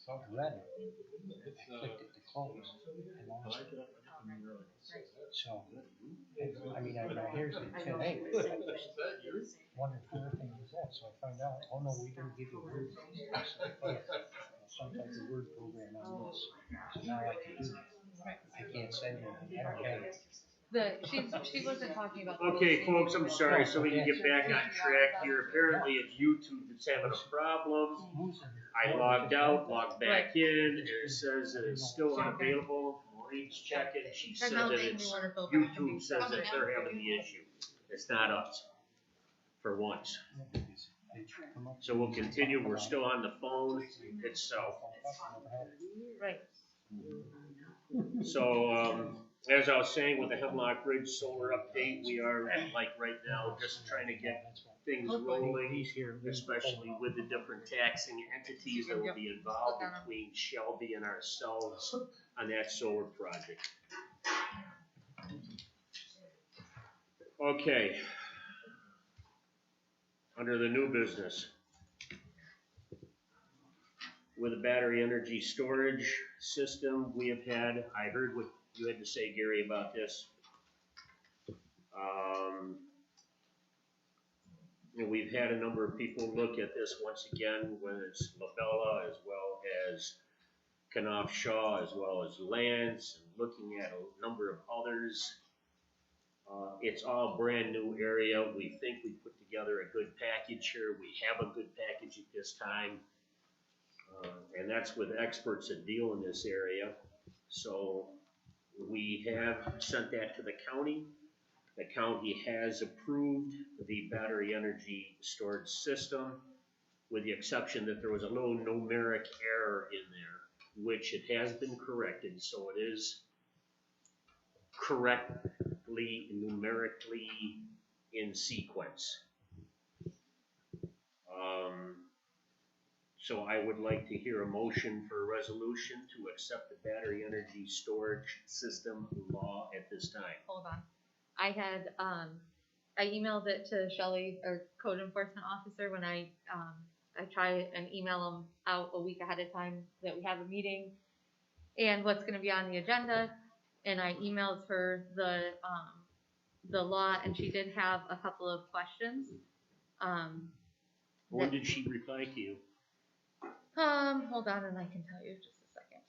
felt red. I clicked it to close. I lost it. So, I mean, here's the thing, hey, wondered where thing was at, so I found out, oh no, we didn't give you word. Some type of word program on this. So now I can do it. I can't send you, I don't have it. She wasn't talking about. Okay, folks, I'm sorry, so we can get back on track here. Apparently it's YouTube that's having a problem. I logged out, logged back in, and it says that it's still unavailable. Maureen's checking, she said that it's, YouTube says that they're having the issue. It's not us, for once. So we'll continue, we're still on the phone itself. Right. So, as I was saying with the Hemlock Ridge solar update, we are like right now just trying to get things rolling, especially with the different taxing entities that will be involved between Shelby and ourselves on that solar project. Okay. Under the new business, with the battery energy storage system, we have had, I heard what you had to say, Gary, about this. We've had a number of people look at this once again, whether it's Labella as well as Knopf Shaw as well as Lance, and looking at a number of others. It's all brand new area. We think we put together a good package here. We have a good package at this time. And that's with experts that deal in this area. So we have sent that to the county. The county has approved the battery energy storage system, with the exception that there was a little numeric error in there, which it has been corrected. So it is correctly numerically in sequence. So I would like to hear a motion for a resolution to accept the battery energy storage system law at this time. Hold on. I had, I emailed it to Shelley, our code enforcement officer, when I try and email them out a week ahead of time that we have a meeting and what's going to be on the agenda. And I emailed her the law, and she did have a couple of questions. When did she reply to you? Hold on, and I can tell you just a second.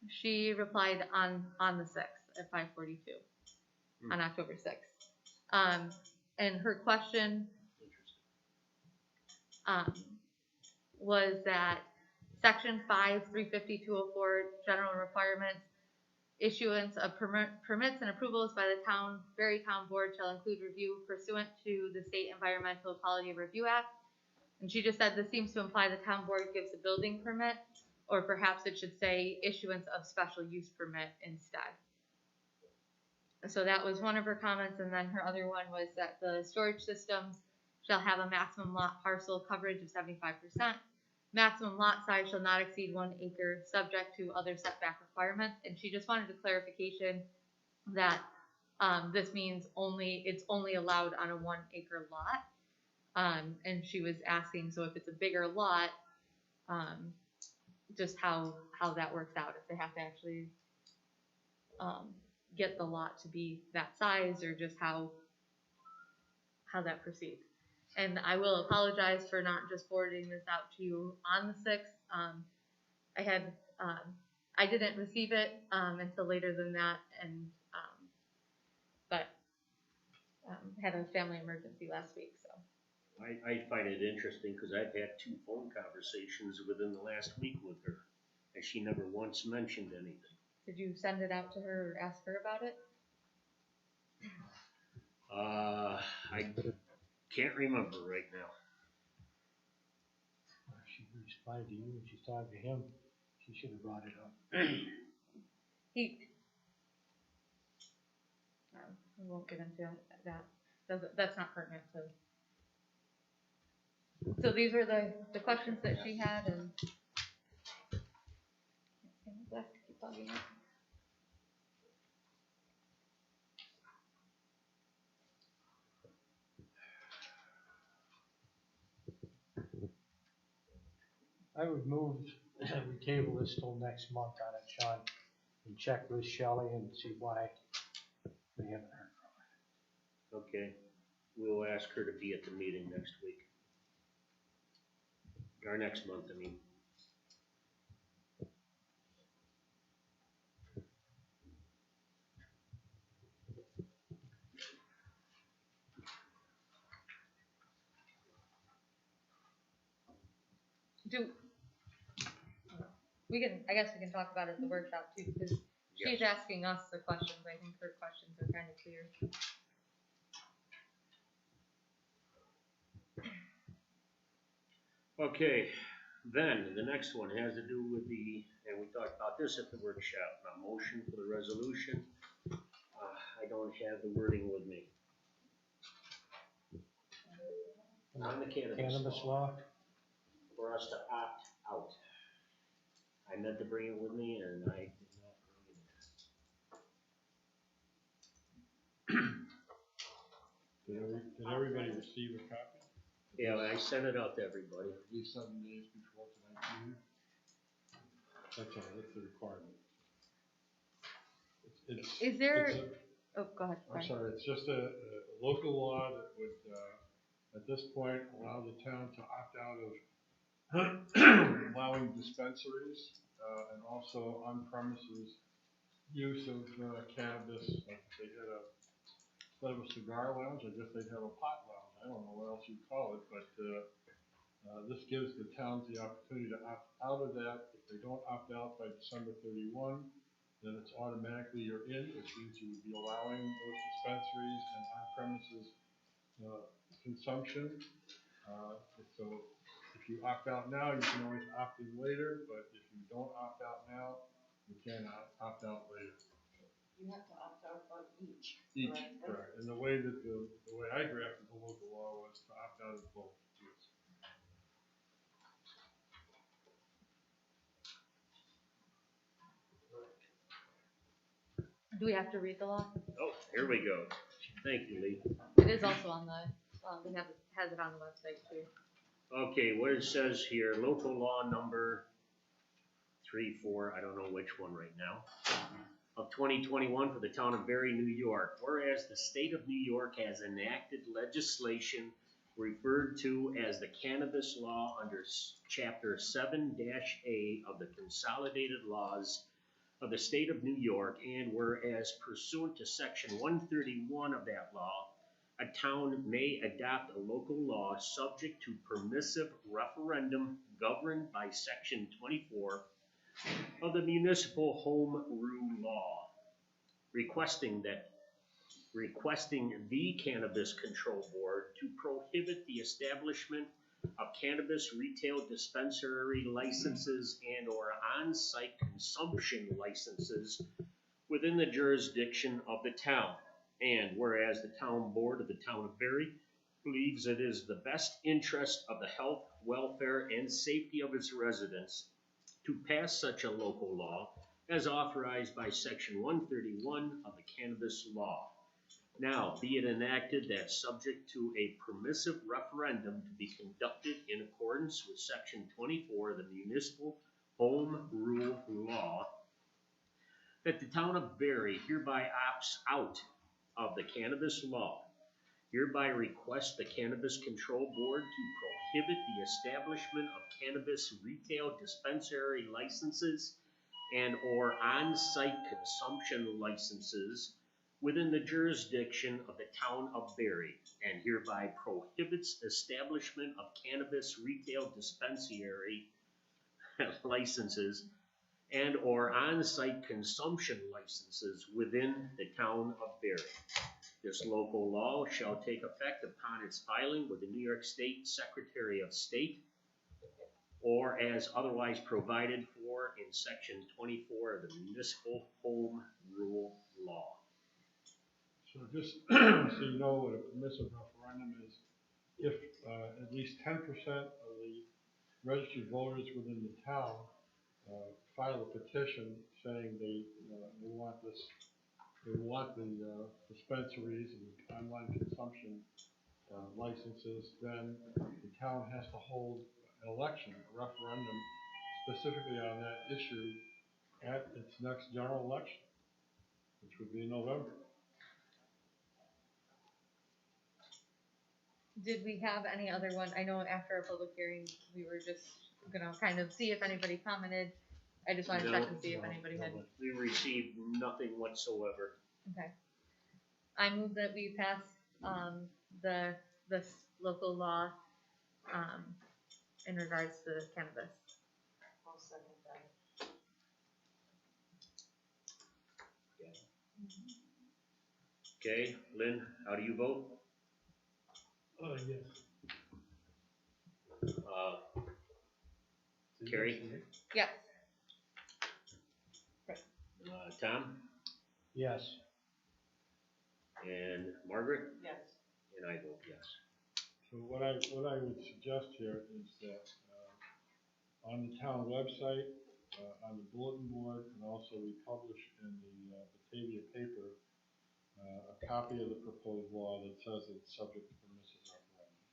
She replied on the 6th at 5:42 on October 6th. And her question was that Section 5, 350-204 general requirements, issuance of permits and approvals by the Berry Town Board shall include review pursuant to the State Environmental Quality Review Act. And she just said this seems to imply the town board gives a building permit, or perhaps it should say issuance of special use permit instead. So that was one of her comments, and then her other one was that the storage systems shall have a maximum lot parcel coverage of 75%. Maximum lot size shall not exceed 1 acre, subject to other setback requirements. And she just wanted a clarification that this means it's only allowed on a 1 acre lot. And she was asking, so if it's a bigger lot, just how that works out, if they have to actually get the lot to be that size, or just how that proceeds. And I will apologize for not just forwarding this out to you on the 6th. I didn't receive it until later than that, and but had a family emergency last week, so. I find it interesting because I've had 2 phone conversations within the last week with her, and she never once mentioned anything. Did you send it out to her or ask her about it? I can't remember right now. She responded to you when she's talking to him. She should have brought it up. We won't get into that. That's not pertinent to. So these were the questions that she had, and keep bugging it. I would move we table this till next month on it, Sean, and check with Shelley and see why we haven't heard from Okay, we'll ask her to be at the meeting next week. Or next month, I mean. I guess we can talk about it at the workshop too, because she's asking us the questions. I think her questions are kind of clear. Okay, then the next one has to do with and we talked about this at the workshop, a motion for the resolution. I don't have the wording with me. On the cannabis law. For us to opt out. I meant to bring it with me and I did not bring it. Did everybody receive a copy? Yeah, I sent it out to everybody. At least 7 days before tonight's meeting? That's all, that's the requirement. Is there? It's Oh, go ahead. I'm sorry, it's just a local law that would, at this point, allow the town to opt out of allowing dispensaries, and also on-premises use of cannabis. Like if they had instead of a cigar lounge, I guess they'd have a pot lounge. I don't know what else you'd call it, but this gives the towns the opportunity to opt out of that. If they don't opt out by December 31, then it's automatically you're in, which means you would be allowing those dispensaries and on-premises consumption. So if you opt out now, you can always opt in later, but if you don't opt out now, you cannot opt out later. You have to opt out on each. Each, Right. correct. And the way that the way I drafted the local law was to opt out of both. Do we have to read the law? Oh, here we go. Thank you, Lee. It is also on the. We have has it on the website too. Okay, what it says here, local law number 34, I don't know which one right now, of 2021 for the town of Barry, New York. Whereas the state of New York has enacted legislation referred to as the cannabis law under chapter 7-A of the consolidated laws of the state of New York, and whereas pursuant to section 131 of that law, a town may adopt a local law subject to permissive referendum governed by section 24 of the municipal home rule law, requesting the Cannabis Control Board to prohibit the establishment of cannabis retail dispensary licenses and or on-site consumption licenses within the jurisdiction of the town. And whereas the town board of the town of Barry believes it is the best interest of the health, welfare, and safety of its residents to pass such a local law as authorized by section 131 of the cannabis law. Now, be it enacted that subject to a permissive referendum to be conducted in accordance with section 24 of the municipal home rule law, that the town of Barry hereby opts out of the cannabis law, hereby request the Cannabis Control Board to prohibit the establishment of cannabis retail dispensary licenses and or on-site consumption licenses within the jurisdiction of the town of Barry, and hereby prohibits establishment of cannabis retail dispensary licenses and or on-site consumption licenses within the town of Barry. This local law shall take effect upon its filing with the New York State Secretary of State, or as otherwise provided for in section 24 of the municipal home rule law. So just so you know what a permissive referendum is, if at least 10% of the registered voters within the town file a petition saying they want this, they want the dispensaries and online consumption licenses, then the town has to hold an election, a referendum, specifically on that issue at its next general election, which would be in November. Did we have any other one? I know after our public hearing, we were just gonna kind of see if anybody commented. I just wanted to check and see if anybody had. We received nothing whatsoever. Okay. I move that we pass, this local law, in regards to cannabis. I'll second that. Okay, Lynn, how do you vote? Yes. Carrie? Yes. Tom? Yes. And Margaret? Yes. And I vote yes. So what I would suggest here is that, on the town website, on the bulletin board, and also we publish in the Batavia paper, a copy of the proposed law that says it's subject to permissive referendum.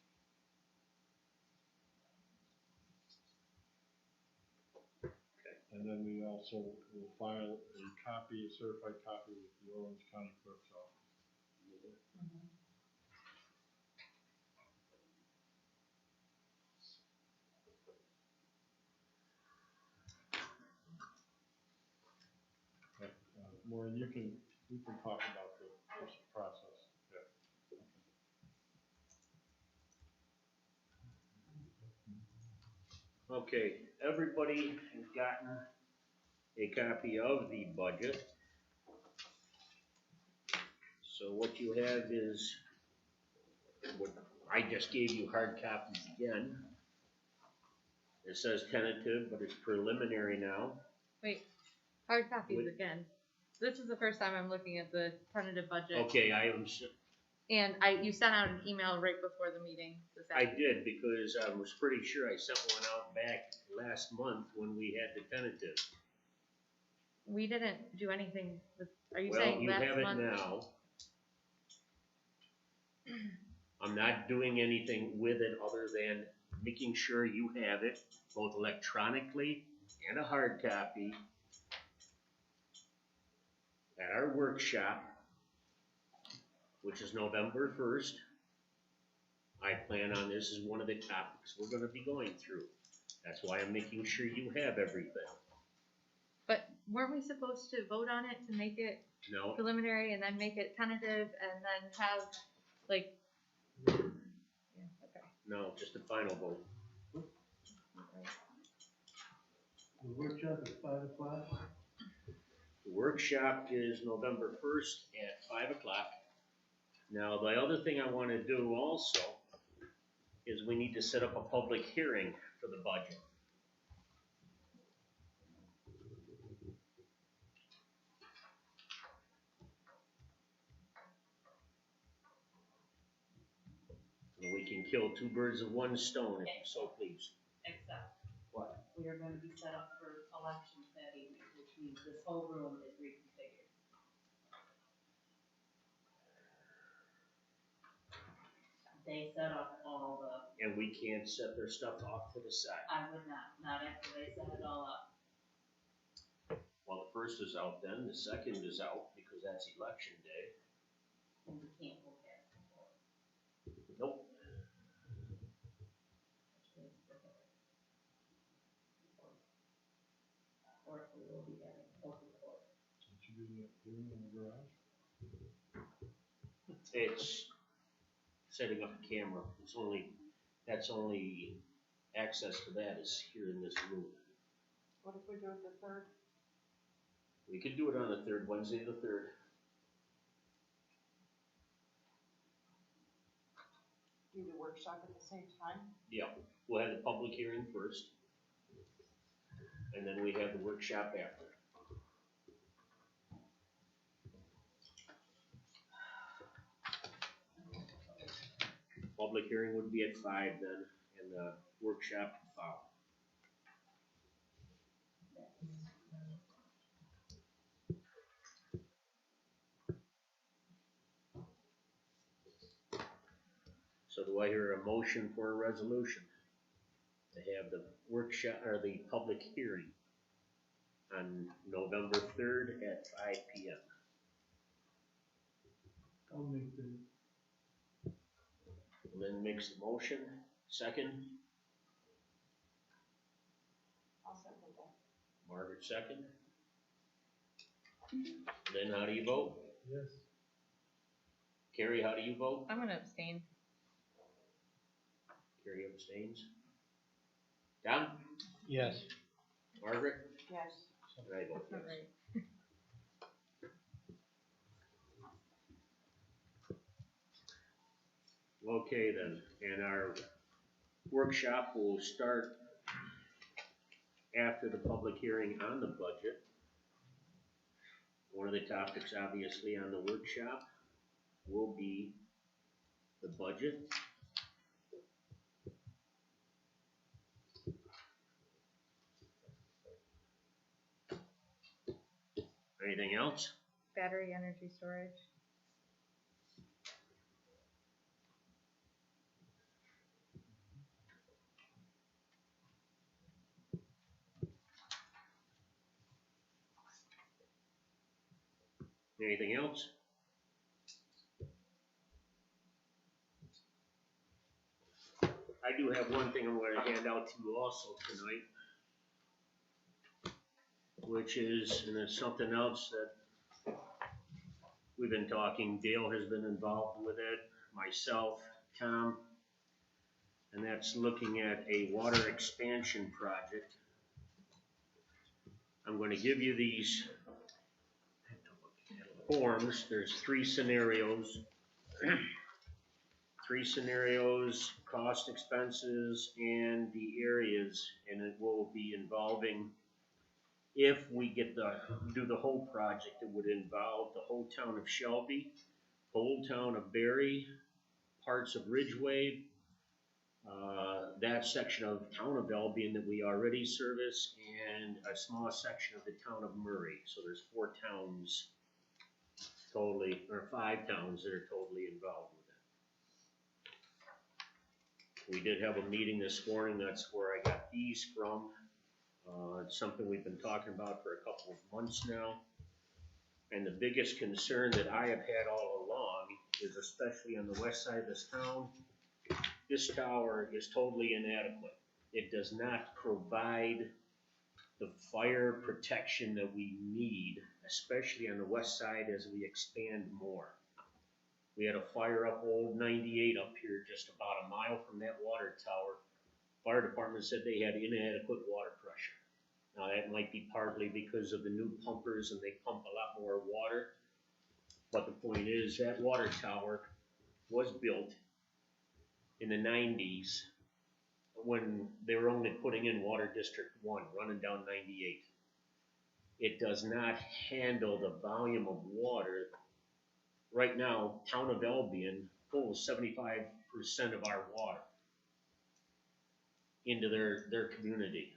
And then we also will file a copy, a certified copy with the Orange County Clerk's office. Maureen, we can talk about the process. Yeah. Okay, everybody has gotten a copy of the budget. So what you have is what I just gave you hard copies again. It says tentative, but it's preliminary now. Wait, hard copies Wait. again. This is the first time I'm looking at the tentative budget. Okay, And you sent out an email right before the meeting this I afternoon. did because I was pretty sure I sent one out back last month when we had the tentative. We didn't do anything with, are you Well, saying you last have it month? now. I'm not doing anything with it other than making sure you have it, both electronically and a hard copy, at our workshop, which is November 1st. I plan on this as one of the topics we're gonna be going through. That's why I'm making sure you have everything. But weren't we supposed to vote on it to make it No, preliminary and then make it tentative and then have, like, yeah, okay. no, just a final vote. The workshop at 5 o'clock? The workshop is November 1st at 5 o'clock. Now, the other thing I want to do also is we need to set up a public hearing for the budget. And we can kill two birds with one stone if you so please. Except What? we are gonna be set up for elections that evening, which means this whole room is reconfigured. They set up all the, And we can't set their stuff off to the side. I would not after they set it all up. Well, the first is out then, the second is out because that's election day. And we can't look at it before. Nope. Or if we will be having open court. What you doing in the garage? It's setting up a camera. That's only access to that is here in this room. What if we do it the third? We could do it on the third, Wednesday the 3rd. Do the workshop at the same time? Yeah, we'll have the public hearing first. And then we have the workshop after. Public hearing would be at 5 then, and the workshop at 5. So do I hear a motion for a resolution to have the workshop, or the public hearing on November 3rd at 5 p.m. I'll make the. Lynn makes the motion, second, I'll second that. Margaret second. Lynn, how do you vote? Yes. Carrie, how do you vote? I'm gonna abstain. Carrie abstains. Don? Yes. Margaret? Yes. And I vote That's not yes. right. Okay then, and our workshop will start after the public hearing on the budget. One of the topics obviously on the workshop will be the budget. Anything else? Battery energy storage. Anything else? I do have one thing I'm gonna hand out to you also tonight, which is, and it's something else that we've been talking, Dale has been involved with it, myself, Tom, and that's looking at a water expansion project. I'm gonna give you these forms. There's three scenarios. Three scenarios, cost, expenses, and the areas, and it will be involving, if we get do the whole project, it would involve the whole town of Shelby, whole town of Berry, parts of Ridgeway, that section of town of Albion that we already service, and a small section of the town of Murray. So there's 4 towns totally, or 5 towns that are totally involved with it. We did have a meeting this morning. That's where I got these from. It's something we've been talking about for a couple of months now. And the biggest concern that I have had all along is, especially on the west side of this town, this tower is totally inadequate. It does not provide the fire protection that we need, especially on the west side as we expand more. We had a fire up Old 98 up here, just about a mile from that water tower. Fire department said they had inadequate water pressure. Now that might be partly because of the new pumpers and they pump a lot more water. But the point is that water tower was built in the 90s when they were only putting in Water District 1, running down 98. It does not handle the volume of water. Right now, town of Albion pulls 75% of our water into their community.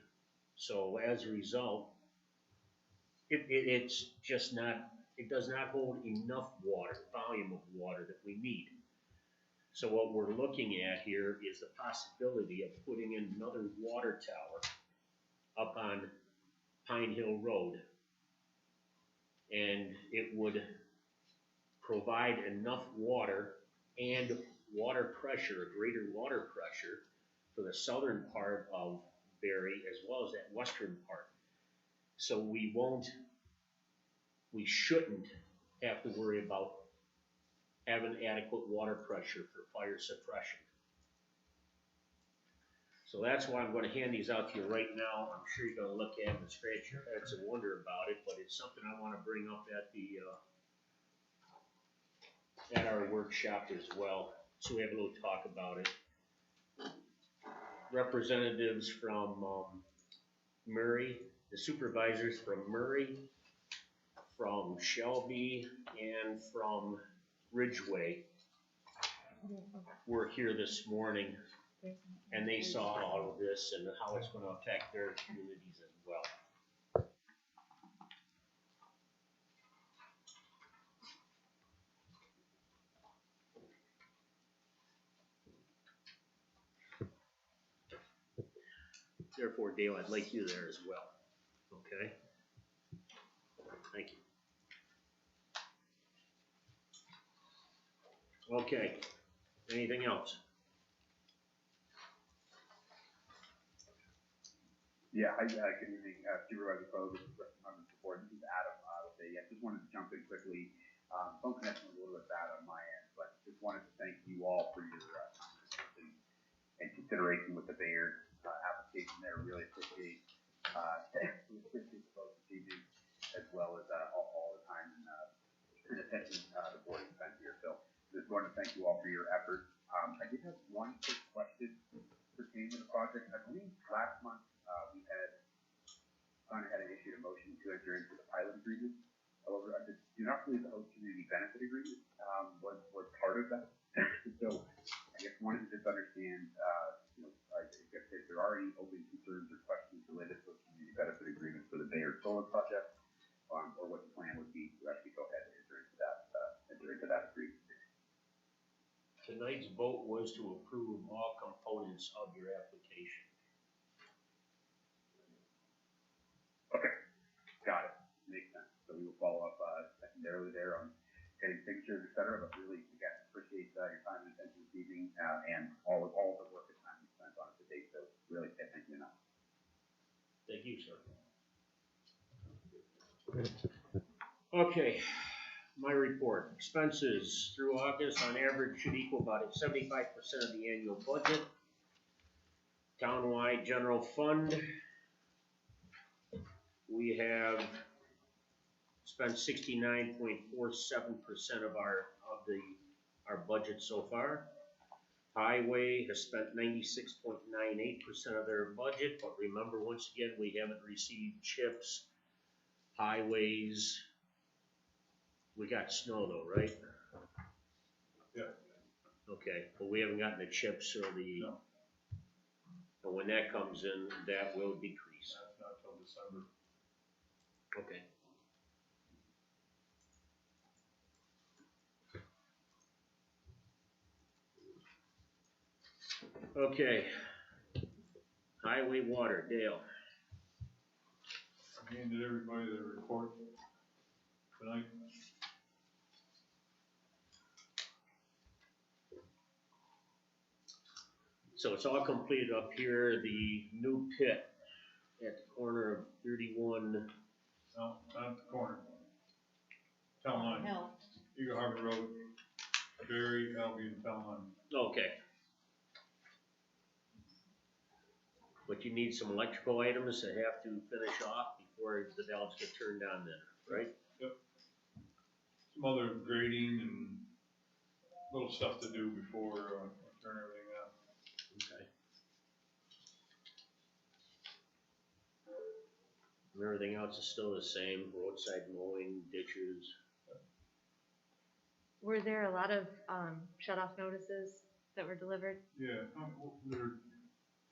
So as a result, it's just not, it does not hold enough water, volume of water that we need. So what we're looking at here is the possibility of putting in another water tower up on Pine Hill Road. And it would provide enough water and water pressure, a greater water pressure for the southern part of Berry as well as that western part. So we shouldn't have to worry about having adequate water pressure for fire suppression. So that's why I'm going to hand these out to you right now. I'm sure you're going to look at them and scratch your heads and wonder about it, but it's something I want to bring up at our workshop as well, so we have a little talk about it. Representatives from Murray, the supervisors from Murray, from Shelby, and from Ridgeway were here this morning, and they saw all of this and how it's going to affect their communities as well. therefore, Dale, I'd like you there as well, okay? Thank you. Okay, anything else? Yeah, hi, good evening, Supervisor Crowe, this is members of the board, this is Adam, with I just wanted to jump in quickly. Phone connection was a little bit bad on my end, but just wanted to thank you all for your, time and consideration with the Bayer, application there, really appreciate, the vote this evening, as well as, all the time and attention, the board has spent here, so just wanted to thank you all for your effort. I did have one quick question pertaining to the project. I believe last month, we had kind of had an issue, a motion to enter into the pilot agreement. However, I do not believe the host community benefit agreement, was part of that. So I guess wanted to just understand, I guess if there are any open concerns or questions related to the community benefit agreement for the Bayer Solar project, or what the plan would be to actually go ahead and enter into that agreement. Tonight's vote was to approve all components of your application. Okay, got it. Makes sense. So we will follow up secondarily there on getting pictures, et cetera. But really, again, appreciate your time and attention this evening, and all of the work and time you spent on it today. So really, thank you enough. Thank you, sir. Okay, my report. Expenses through August on average should equal about 75% of the annual budget. Townwide general fund, we have spent 69.47% of our budget so far. Highway has spent 96.98% of their budget, but remember, once again, we haven't received CHIPS. Highways, we got snow though, right? Yeah. Okay, but we haven't gotten the CHIPS or the, No. but when that comes in, that will decrease. That's not till December. Okay. Okay. Highway water, Dale. I handed everybody the report tonight. So it's all completed up here, the new pit at the corner of 31, No, not at the corner. Town line, Hill. Eagle Harbor Road, Berry, Albion, Town line. okay. But you need some electrical items that have to finish off before the valves get turned on then, right? Some other grading and little stuff to do before, I turn everything on. Okay. And everything else is still the same, roadside mowing, ditches. Were there a lot of, shut-off notices that were delivered? Yeah, they're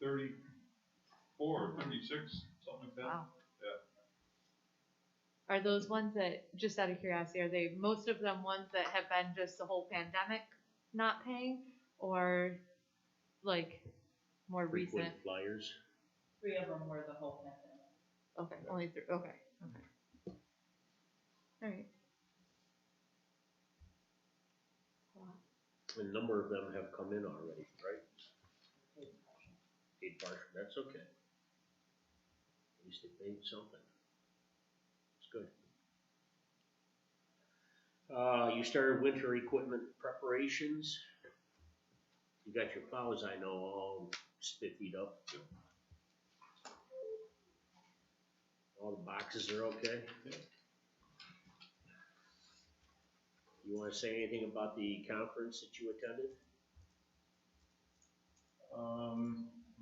34, 36, something like that. Wow. Yeah. Are those ones that, just out of curiosity, are they most of them ones that have been just the whole pandemic not paying, or like more Frequent recent? flyers. 3 of them were the whole pandemic. Okay, only 3, okay. Alright. A number of them have come in already, right? Paid partial, that's okay. At least they paid something. It's good. You started winter equipment preparations. You got your plows, I know, all spiffied up. All the boxes are okay? You wanna say anything about the conference that you attended?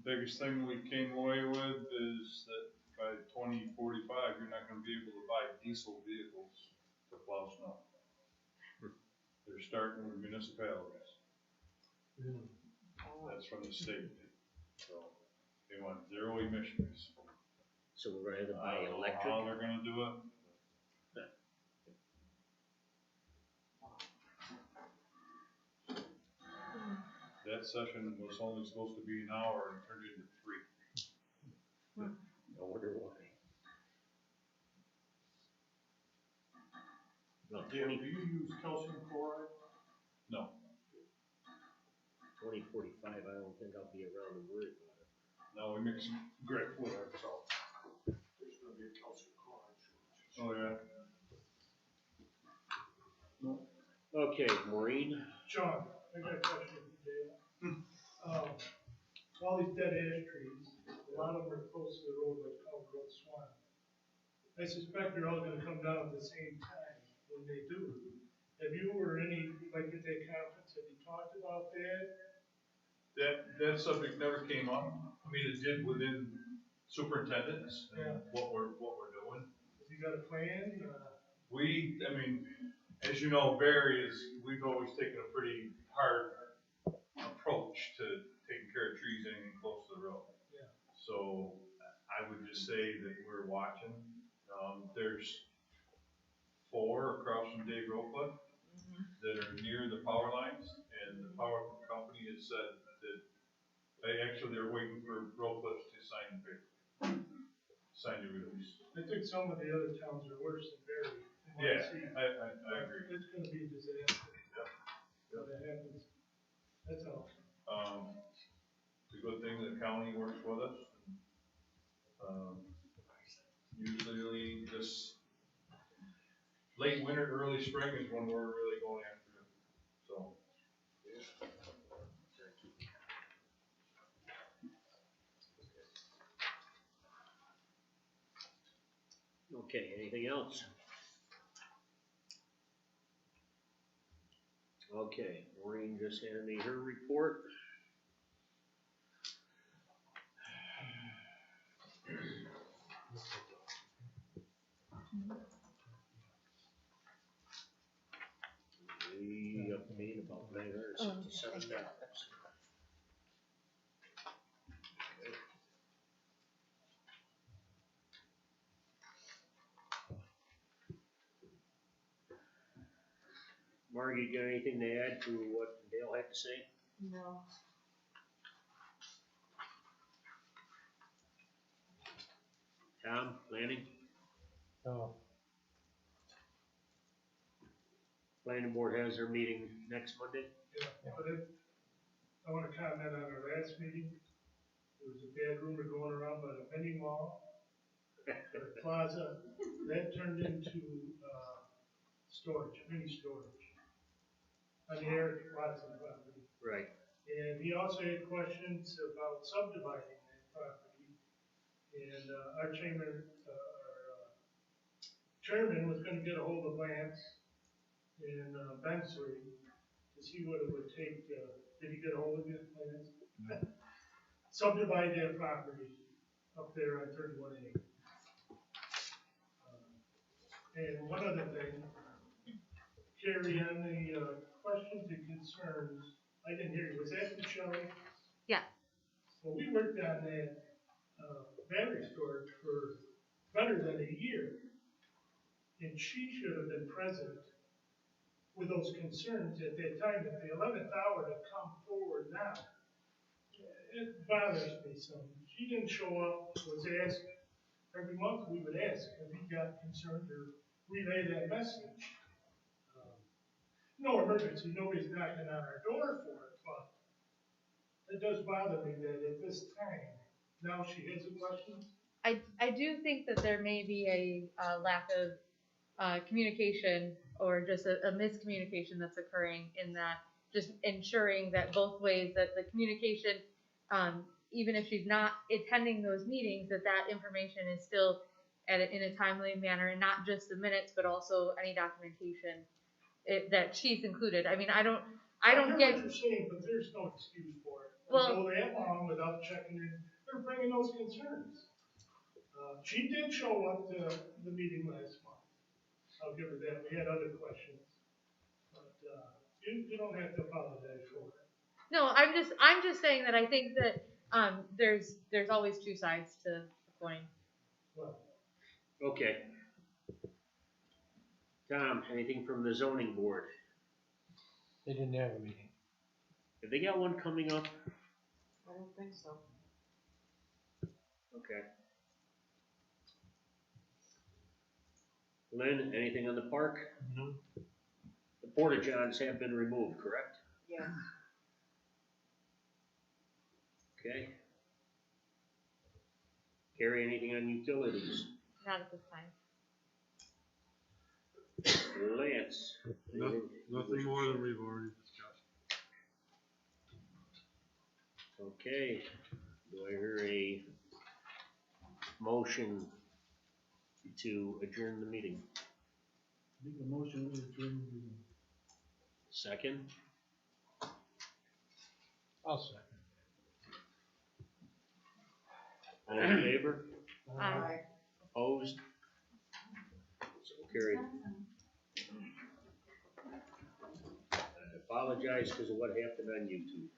Biggest thing we came away with is that by 2045, you're not gonna be able to buy diesel vehicles to plow snow. They're starting with municipalities. That's from the state. So they want 0 emissions. So we're gonna have to I buy don't know electric? how they're gonna do it. That session was only supposed to be an hour and turned into 3. I wonder why. About Dale, do you use calcium chloride? No. 2045, I don't think I'll be around to worry about it. No, we mix grit with our salt. There's gonna be a calcium chloride shortage. Oh, yeah. Okay, Maureen? John, I got a question for Dale. All these dead ash trees, a lot of them are close to the road, like Elk Road Swan. I suspect they're all gonna come down at the same time when they do. Have you or any, like at that conference, have you talked about that? That subject never came up. I mean, it did within superintendents and what we're doing. Have you got a plan? I mean, as you know, Barry we've always taken a pretty hard approach to taking care of trees anything close to the road. Yeah. So I would just say that we're watching. There's 4 across from Dave Ropa that are near the power lines, and the power company has said that they're waiting for Ropa to sign the release. I think some of the other towns are worse than Barry. from what I Yeah, see. I agree. It's gonna be a disaster. Yep. When that happens. That's all. It's a good thing that the county works with us. Usually this late winter, early spring is when we're really going after it, so. Okay, anything else? Okay, Maureen just handed me her report. We up to me about $967. Margie, you got anything to add to what Dale had to say? No. Tom, planning? So, Planning board has their meeting next Monday. Yeah, but I wanna comment on our last meeting. There was a bad rumor going around about a mini mall, or plaza, that turned into, storage, mini storage. On the Eric Watson property. Right. And he also had questions about subdividing that property. And, our chairman was gonna get a hold of Lance in, Bensley to see what it would take, did he get a hold of you, Lance? Subdivide that property up there on 31A. And one other thing, Carrie, on the, questions and concerns, I didn't hear you, was that from Shelley? Yeah. Well, we worked on that, battery storage for better than a year. And she should have been present with those concerns at that time, at the 11th hour to come forward now. It bothers me some. She didn't show up, was asked, every month we would ask, have you got concerned or relay that message? No emergency, nobody's knocking on our door for it, but it does bother me that at this time, now she has a question. I do think that there may be a lack of communication or just a miscommunication that's occurring in that, just ensuring that both ways, that the communication, even if she's not attending those meetings, that information is still in a timely manner, and not just the minutes, but also any documentation that she's included. I mean, I don't get. What you're saying, but there's no excuse for it. Well, go that long without checking in, they're bringing those concerns. She did show up to the meeting last month. I'll give her that. We had other questions, but you don't have to apologize for it. No, I'm just saying that I think that there's always two sides to the coin. Well, Okay. Tom, anything from the zoning board? they didn't have a meeting. Have they got one coming up? I don't think so. Okay. Lynn, anything on the park? No. The porta johns have been removed, correct? Yeah. Okay. Carrie, anything on utilities? Not at this time. Lance? Nothing, anything you wish nothing to more share? than we've already discussed. Okay, do I hear a motion to adjourn the meeting? Make a motion to adjourn the meeting. Second? I'll second. All in favor? Aye. Opposed? So carried. I apologize because of what happened on YouTube.